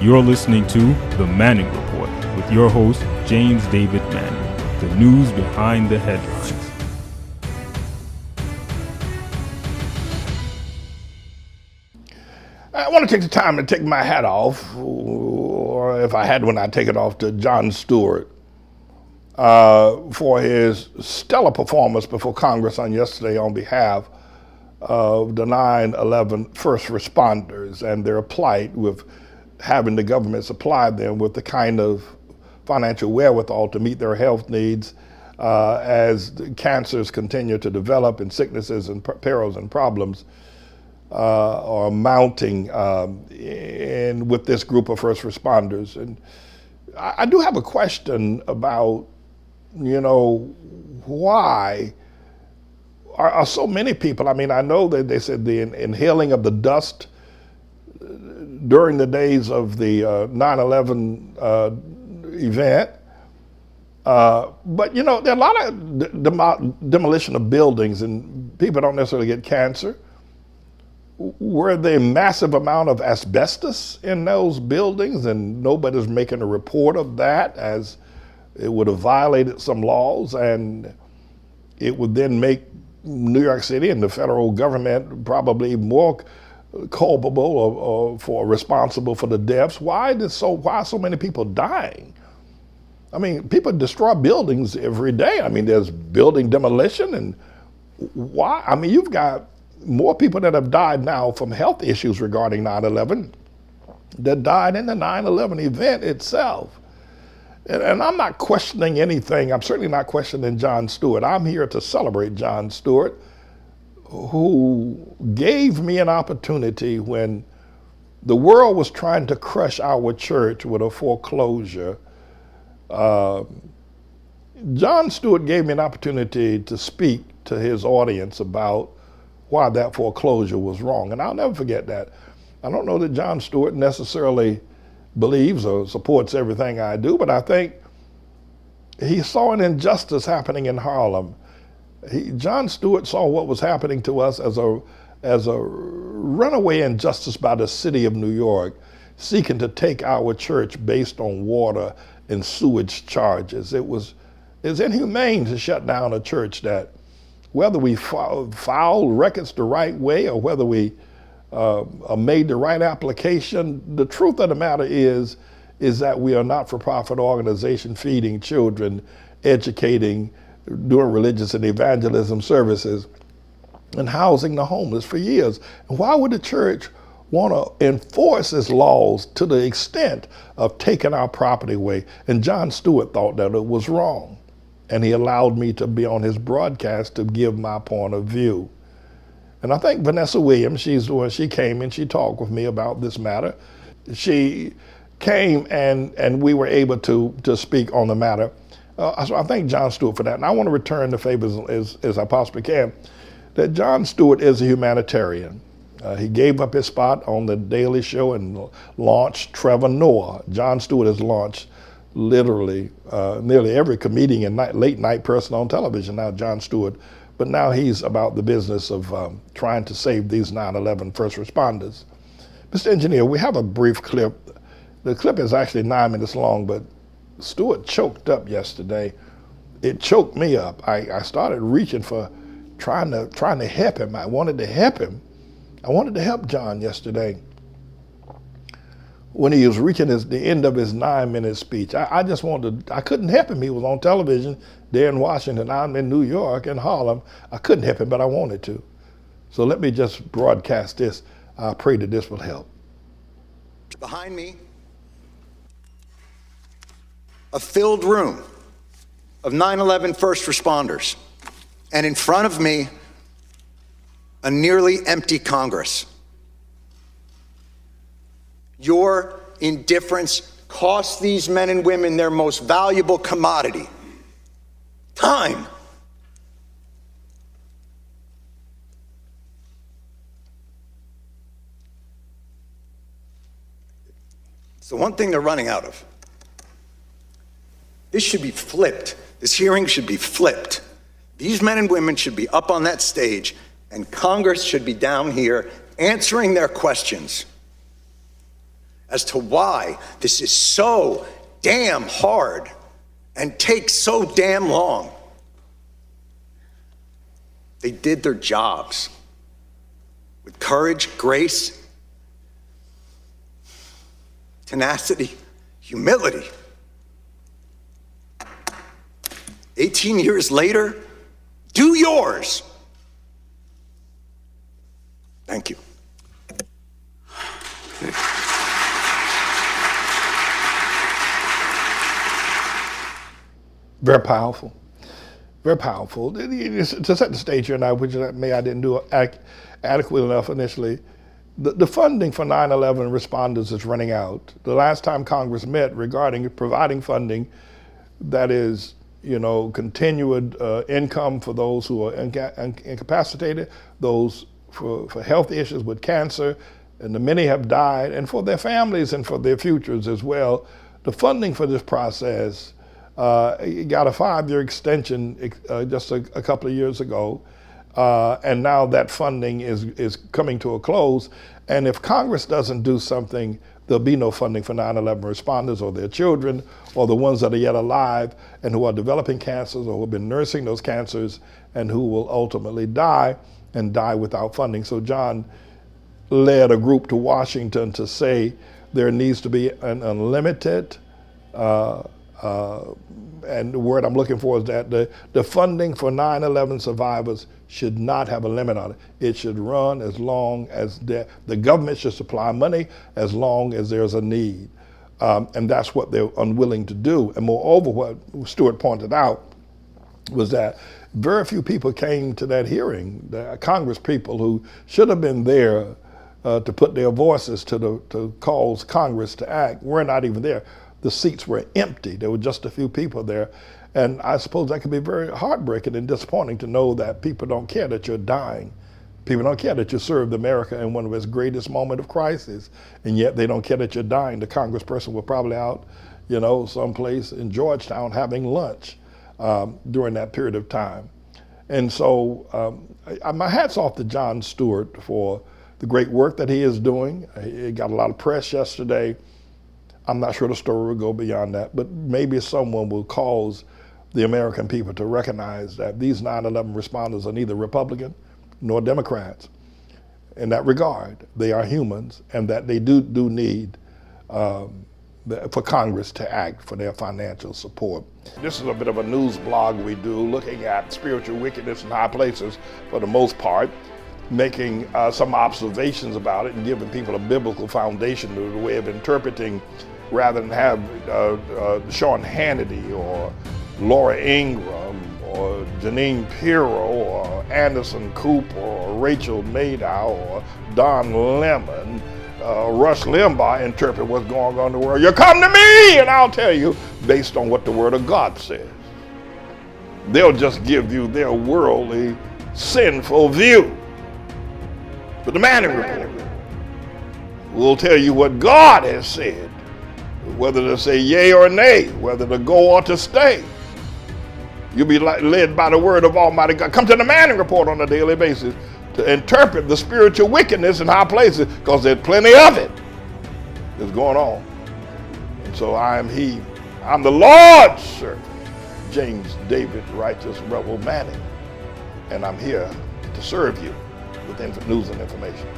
You're listening to The Manning Report with your host, James David Manning. The news behind the headlines. I want to take the time to take my hat off, or if I had one, I'd take it off to Jon Stewart for his stellar performance before Congress on yesterday on behalf of the 9/11 first responders and their plight with having the government supply them with the kind of financial wherewithal to meet their health needs as cancers continue to develop and sicknesses and perils and problems are mounting with this group of first responders. And I do have a question about, why are so many people, I know that they said the inhaling of the dust during the days of the 9/11 event, but there are a lot of demolition of buildings and people don't necessarily get cancer. Were there a massive amount of asbestos in those buildings and nobody's making a report of that, as it would have violated some laws and it would then make New York City and the federal government probably more culpable or responsible for the deaths? Why are so many people dying? People destroy buildings every day. There's building demolition, and why? You've got more people that have died now from health issues regarding 9/11 that died in the 9/11 event itself. And I'm not questioning anything. I'm certainly not questioning Jon Stewart. I'm here to celebrate Jon Stewart, who gave me an opportunity when the world was trying to crush our church with a foreclosure. Jon Stewart gave me an opportunity to speak to his audience about why that foreclosure was wrong. And I'll never forget that. I don't know that Jon Stewart necessarily believes or supports everything I do, but I think he saw an injustice happening in Harlem. Jon Stewart saw what was happening to us as a runaway injustice by the city of New York, seeking to take our church based on water and sewage charges. It was inhumane to shut down a church that, whether we filed records the right way or whether we made the right application, the truth of the matter is that we are a not-for-profit organization feeding children, educating, doing religious and evangelism services, and housing the homeless for years. And why would the church want to enforce its laws to the extent of taking our property away? And Jon Stewart thought that it was wrong. And he allowed me to be on his broadcast to give my point of view. And I think Vanessa Williams, she came and she talked with me about this matter. She came and we were able to speak on the matter. So I thank Jon Stewart for that. And I want to return the favors as I possibly can. That Jon Stewart is a humanitarian. He gave up his spot on the Daily Show and launched Trevor Noah. Jon Stewart has launched literally nearly every comedian and late night person on television now, Jon Stewart. But now he's about the business of trying to save these 9/11 first responders. Mr. Engineer, we have a brief clip. The clip is actually 9 minutes long, but Stewart choked up yesterday. It choked me up. I started reaching for trying to help him. I wanted to help him. I wanted to help Jon yesterday when he was reaching the end of his 9-minute speech. I couldn't help him. He was on television there in Washington. I'm in New York, in Harlem. I couldn't help him, but I wanted to. So let me just broadcast this. I pray that this will help. Behind me, a filled room of 9/11 first responders. And in front of me, a nearly empty Congress. Your indifference costs these men and women their most valuable commodity, time. It's the one thing they're running out of. This should be flipped. This hearing should be flipped. These men and women should be up on that stage, and Congress should be down here answering their questions. as to why this is so damn hard and takes so damn long. They did their jobs with courage, grace, tenacity, humility. 18 years later, do yours. Thank you. Very powerful. Very powerful. To set the stage here now, which maybe I didn't do adequately enough initially, the funding for 9/11 responders is running out. The last time Congress met regarding providing funding that is, continued income for those who are incapacitated, those for health issues with cancer, and the many have died, and for their families and for their futures as well. The funding for this process got a 5-year extension just a couple of years ago, and now that funding is coming to a close. And if Congress doesn't do something, there'll be no funding for 9/11 responders or their children or the ones that are yet alive and who are developing cancers or who have been nursing those cancers and who will ultimately die and die without funding. So John led a group to Washington to say there needs to be an unlimited, and the word I'm looking for is that the funding for 9/11 survivors should not have a limit on it. It should run as long as the government should supply money as long as there's a need. And that's what they're unwilling to do. And moreover, what Stewart pointed out was that very few people came to that hearing. The Congress people who should have been there to put their voices to cause Congress to act were not even there. The seats were empty. There were just a few people there. And I suppose that can be very heartbreaking and disappointing to know that people don't care that you're dying. People don't care that you served America in one of its greatest moments of crisis, and yet they don't care that you're dying. The congressperson was probably out, someplace in Georgetown having lunch during that period of time. And so my hat's off to Jon Stewart for the great work that he is doing. He got a lot of press yesterday. I'm not sure the story will go beyond that, but maybe someone will cause the American people to recognize that these 9/11 responders are neither Republican nor Democrats. In that regard, they are humans, and that they do need for Congress to act for their financial support. This is a bit of a news blog we do, looking at spiritual wickedness in high places for the most part, making some observations about it and giving people a biblical foundation to the way of interpreting, rather than have Sean Hannity or Laura Ingraham or Janine Pirro or Anderson Cooper or Rachel Maddow or Don Lemon, Rush Limbaugh interpret what's going on in the world. You come to me and I'll tell you based on what the Word of God says. They'll just give you their worldly, sinful view. But the Manning Report will tell you what God has said, whether to say yea or nay, whether to go or to stay. You'll be led by the word of Almighty God. Come to the Manning Report on a daily basis to interpret the spiritual wickedness in high places, because there's plenty of it that's going on. And so I am he. I'm the Lord's servant, James David Righteous Rebel Manning, and I'm here to serve you with news and information.